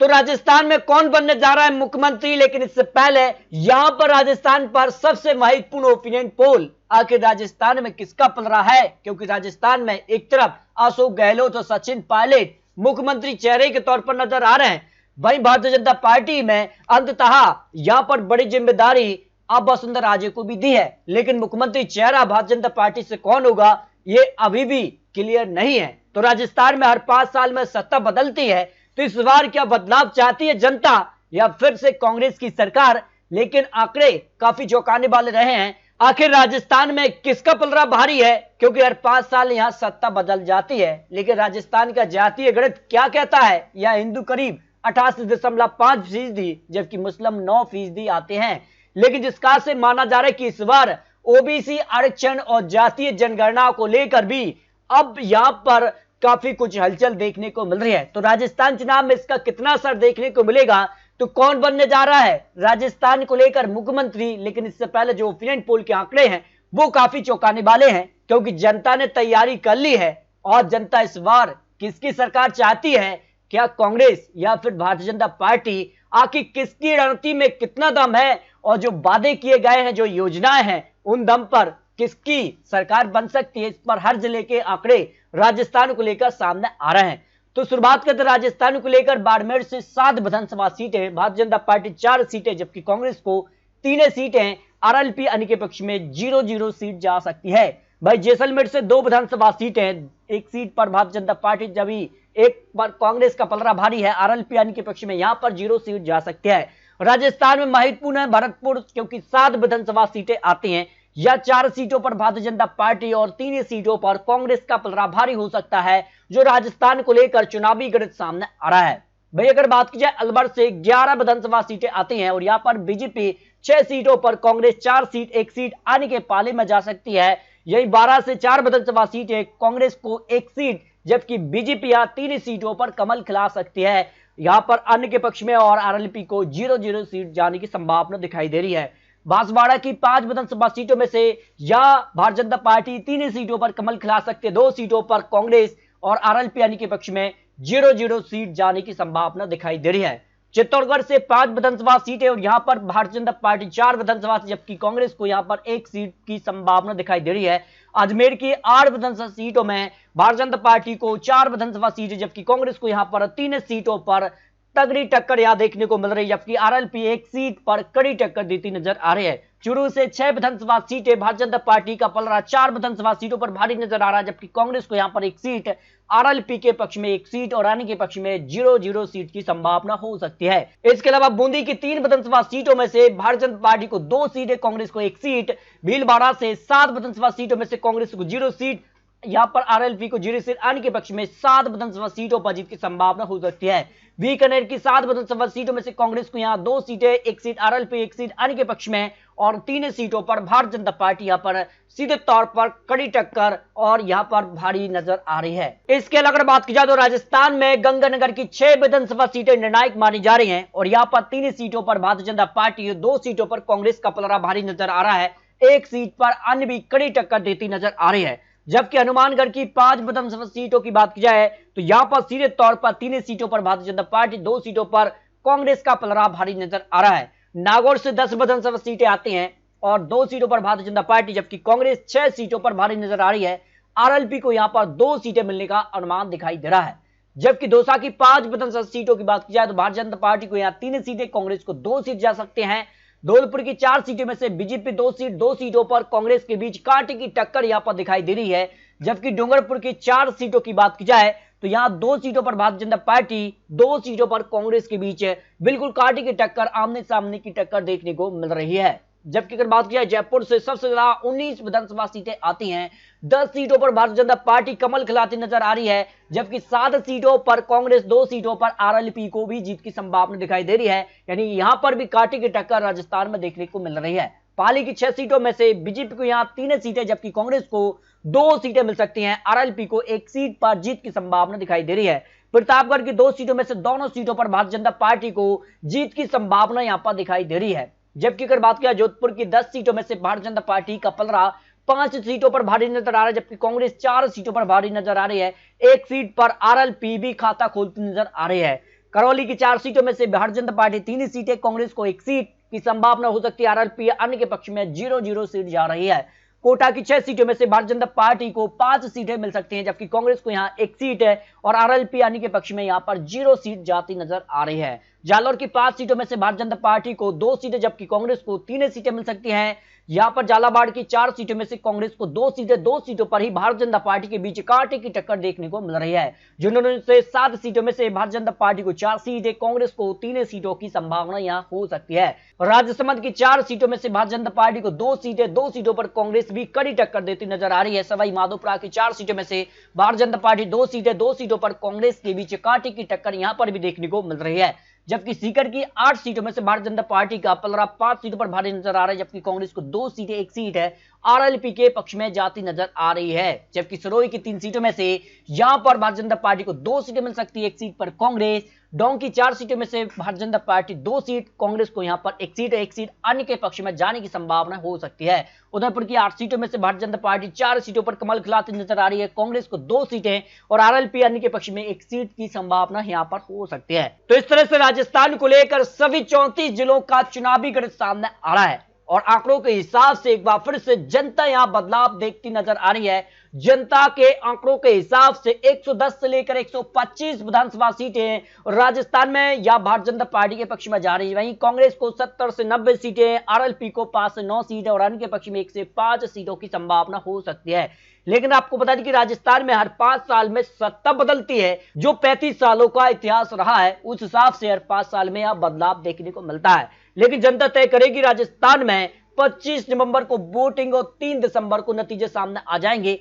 तो राजस्थान में कौन बनने जा रहा है मुख्यमंत्री, लेकिन इससे पहले यहां पर राजस्थान पर सबसे महत्वपूर्ण ओपिनियन पोल, आखिर राजस्थान में किसका पल रहा है, क्योंकि राजस्थान में एक तरफ अशोक गहलोत और सचिन पायलट मुख्यमंत्री चेहरे के तौर पर नजर आ रहे हैं, वहीं भारतीय जनता पार्टी में अंततः यहां पर बड़ी जिम्मेदारी अब वसुंधरा राजे को भी दी है, लेकिन मुख्यमंत्री चेहरा भारतीय जनता पार्टी से कौन होगा ये अभी भी क्लियर नहीं है। तो राजस्थान में हर 5 साल में सत्ता बदलती है, तो इस बार क्या बदलाव चाहती है जनता या फिर से कांग्रेस की सरकार, लेकिन आंकड़े काफी चौंकाने वाले रहे हैं। आखिर राजस्थान में किसका पलड़ा भारी है, क्योंकि हर 5 साल यहां सत्ता बदल जाती है, लेकिन राजस्थान का जातीय गणित क्या कहता है, यह हिंदू करीब 88.5%, जबकि मुस्लिम 9% आते हैं, लेकिन जिसका से माना जा रहा है कि इस बार ओबीसी आरक्षण और जातीय जनगणना को लेकर भी अब यहां पर काफी कुछ हलचल देखने को मिल रही है। तो राजस्थान चुनाव में इसका कितना असर देखने को मिलेगा, तो कौन बनने जा रहा है राजस्थान को लेकर मुख्यमंत्री, लेकिन इससे पहले जो ओपिनियन पोल के आंकड़े हैं वो काफी चौंकाने वाले हैं, क्योंकि जनता ने तैयारी कर ली है और जनता इस बार किसकी सरकार चाहती है, क्या कांग्रेस या फिर भारतीय जनता पार्टी, आखिर किसकी रणनीति में कितना दम है और जो वादे किए गए हैं, जो योजनाएं हैं, उन दम पर किसकी सरकार बन सकती है, इस पर हर जिले के आंकड़े राजस्थान को लेकर सामने आ रहे हैं। तो शुरुआत करते राजस्थान को लेकर बाड़मेर से 7 विधानसभा सीटें, भारतीय जनता पार्टी 4 सीटें, जबकि कांग्रेस को 3 सीटें, आरएलपी अन्य के पक्ष में 0-0 सीट जा सकती है। भाई जैसलमेर से 2 विधानसभा सीटें, 1 सीट पर भारतीय जनता पार्टी जबकि एक पर कांग्रेस का पलड़ा भारी है, आरएलपी अन्य के पक्ष में यहां पर 0 सीट जा सकती है। राजस्थान में महत्वपूर्ण है भरतपुर, क्योंकि 7 विधानसभा सीटें आती हैं, या 4 सीटों पर भारतीय जनता पार्टी और 3 सीटों पर कांग्रेस का पलड़ा भारी हो सकता है, जो राजस्थान को लेकर चुनावी गणित सामने आ रहा है। भाई अगर बात की जाए अलवर से 11 विधानसभा सीटें आती हैं और यहां पर बीजेपी 6 सीटों पर, कांग्रेस 4 सीट, 1 सीट आने के पाले में जा सकती है। यही 12 से 4 विधानसभा सीटें, कांग्रेस को 1 सीट, जबकि बीजेपी यहां 3 सीटों पर कमल खिला सकती है, यहां पर अन्य के पक्ष में और आरएलपी को 0-0 सीट जाने की संभावना दिखाई दे रही है। बांसवाड़ा की 5 विधानसभा सीटों में से या भारतीय जनता पार्टी 3 सीटों पर कमल खिला सकती है, 2 सीटों पर कांग्रेस और आरएलपी यानी के पक्ष में 0-0 सीट जाने की संभावना दिखाई दे रही है। चित्तौड़गढ़ से 5 विधानसभा सीटें और यहां पर भारतीय जनता पार्टी 4 विधानसभा, जबकि कांग्रेस को यहां पर 1 सीट की संभावना दिखाई दे रही है। अजमेर की 8 विधानसभा सीटों में भारतीय जनता पार्टी को 4 विधानसभा सीटें, जबकि कांग्रेस को यहां पर 3 सीटों पर तगड़ी टक्कर यहां देखने को मिल रही है, जबकि आरएलपी 1 सीट पर कड़ी टक्कर देती नजर आ रही है। चूरू से 6 विधानसभा सीटें, भारतीय जनता पार्टी का पलड़ा 4 विधानसभा सीटों पर भारी नजर आ रहा है, जबकि कांग्रेस को यहां पर 1 सीट, आरएलपी के पक्ष में 1 सीट और रानी के पक्ष में 0-0 सीट की संभावना हो सकती है। इसके अलावा बूंदी की 3 विधानसभा सीटों में से भारतीय जनता पार्टी को 2 सीटें, कांग्रेस को 1 सीट, भीलवाड़ा से 7 विधानसभा सीटों में से कांग्रेस को 0 सीट, यहां पर आरएलपी को 0 सीट आने के पक्ष में 7 विधानसभा सीटों पर जीत की संभावना हो सकती है। बीकानेर की 7 विधानसभा सीटों में से कांग्रेस को यहां 2 सीटें, 1 सीट आरएलपी, 1 सीट आने के पक्ष में और 3 सीटों पर भारतीय जनता पार्टी यहां पर सीधे तौर पर कड़ी टक्कर और यहां पर भारी नजर आ रही है। इसके अलावा अगर बात की जाए तो राजस्थान में गंगानगर की 6 विधानसभा सीटें निर्णायक मानी जा रही हैं और यहां पर 3 सीटों पर भारतीय जनता पार्टी, 2 सीटों पर कांग्रेस का पलड़ा भारी नजर आ रहा है, 1 सीट पर अन्य भी कड़ी टक्कर देती नजर आ रही है। जबकि हनुमानगढ़ की 5 विधानसभा सीटों की बात की जाए तो यहां पर सीधे तौर पर 3 सीटों पर भारतीय जनता पार्टी, 2 सीटों पर कांग्रेस का पलड़ा भारी नजर आ रहा है। नागौर से 10 विधानसभा सीटें आती हैं और 2 सीटों पर भारतीय जनता पार्टी, जबकि कांग्रेस 6 सीटों पर भारी नजर आ रही है। आरएलपी को यहां पर 2 सीटें मिलने का अनुमान दिखाई दे रहा है। जबकि दौसा की 5 विधानसभा सीटों की बात की जाए तो भारतीय जनता पार्टी को यहां 3 सीटें, कांग्रेस को 2 सीट जा सकते हैं। धौलपुर की 4 सीटों में से बीजेपी 2 सीट, 2 सीटों पर कांग्रेस के बीच कांटे की टक्कर यहां पर दिखाई दे रही है। जबकि डूंगरपुर की 4 सीटों की बात की जाए तो यहां 2 सीटों पर भारतीय जनता पार्टी, 2 सीटों पर कांग्रेस के बीच बिल्कुल कांटे की टक्कर, आमने सामने की टक्कर देखने को मिल रही है। जबकि अगर बात की जाए जयपुर से सबसे ज्यादा 19 विधानसभा सीटें आती हैं, 10 सीटों पर भारतीय जनता पार्टी कमल खिलाती नजर आ रही है, जबकि 7 सीटों पर कांग्रेस, 2 सीटों पर आरएलपी को भी जीत की संभावना दिखाई दे रही है। यानी यहां पर भी कांटे की टक्कर राजस्थान में देखने को मिल रही है। पाली की 6 सीटों में से बीजेपी को यहां 3 सीटें, जबकि कांग्रेस को 2 सीटें मिल सकती हैं, आरएलपी को 1 सीट पर जीत की संभावना दिखाई दे रही है। प्रतापगढ़ की 2 सीटों में से दोनों सीटों पर भारतीय जनता पार्टी को जीत की संभावना यहां पर दिखाई दे रही है। जबकि अगर बात किया जोधपुर की 10 सीटों में से भारतीय जनता पार्टी का पलड़ा 5 सीटों पर भारी नजर आ रहा है, जबकि कांग्रेस 4 सीटों पर भारी नजर आ रही है। 1 सीट पर आरएलपी भी खाता खोलती नजर आ रही है। करौली की 4 सीटों में से भारतीय जनता पार्टी 3 ही सीटें, कांग्रेस को 1 सीट की संभावना हो सकती है। आरएलपी अन्य के पक्ष में 0-0 सीट जा रही है। कोटा की 6 सीटों में से भारतीय जनता पार्टी को 5 सीटें मिल सकती हैं, जबकि कांग्रेस को यहां 1 सीट है और आरएलपी अन्य के पक्ष में यहां पर 0 सीट जाती नजर आ रही है। जालौर की 5 सीटों में से भारतीय जनता पार्टी को 2 सीटें, जबकि कांग्रेस को 3 सीटें मिल सकती हैं। यहां पर झालावाड़ की 4 सीटों में से कांग्रेस को 2 सीटें, 2 सीटों पर ही भारतीय जनता पार्टी के बीच कांटे की टक्कर देखने को मिल रही है। जिन्होंने से 7 सीटों में से भारतीय जनता पार्टी को 4 सीटें, कांग्रेस को 3 सीटों की संभावना यहां हो सकती है। राजसमंद की 4 सीटों में से भारतीय जनता पार्टी को 2 सीटें, 2 सीटों पर कांग्रेस भी कड़ी टक्कर देती नजर आ रही है। सवाई माधोपुर की 4 सीटों में से भारतीय जनता पार्टी 2 सीटें, 2 सीटों पर कांग्रेस के बीच कांटे की टक्कर यहां पर भी देखने को मिल रही है। जबकि सीकर की 8 सीटों में से भारतीय जनता पार्टी का पलड़ा 5 सीटों पर भारी नजर आ रहा है, जबकि कांग्रेस को 2 सीटें, 1 सीट है आरएलपी के पक्ष में जाती नजर आ रही है। जबकि सिरोही की 3 सीटों में से यहां पर भारतीय जनता पार्टी को 2 सीटें मिल सकती है, 1 सीट पर कांग्रेस। डोंग की 4 सीटों में से भारतीय जनता पार्टी 2 सीट, कांग्रेस को यहां पर 1 सीट है, 1 सीट अन्य के पक्ष में जाने की संभावना हो सकती है। उदयपुर की 8 सीटों में से भारतीय जनता पार्टी 4 सीटों पर कमल खिलाती नजर आ रही है, कांग्रेस को 2 सीटें और आरएलपी अन्य के पक्ष में 1 सीट की संभावना यहां पर हो सकती है। तो इस तरह से राजस्थान को लेकर सभी 34 जिलों का चुनावी गणित सामने आ रहा है और आंकड़ों के हिसाब से एक बार फिर से जनता यहां बदलाव देखती नजर आ रही है। जनता के आंकड़ों के हिसाब से 110 से लेकर 125 विधानसभा सीटें राजस्थान में या भारतीय जनता पार्टी के पक्ष में जा रही है। वहीं कांग्रेस को 70 से 90 सीटें, आरएलपी को 5 से 9 सीटें और अन्य के पक्ष में 1 से 5 सीटों की संभावना हो सकती है। लेकिन आपको बता दें कि राजस्थान में हर 5 साल में सत्ता बदलती है। जो 35 सालों का इतिहास रहा है उस हिसाब से हर 5 साल में यह बदलाव देखने को मिलता है। लेकिन जनता तय करेगी राजस्थान में 25 नवंबर को वोटिंग और 3 दिसंबर को नतीजे सामने आ जाएंगे।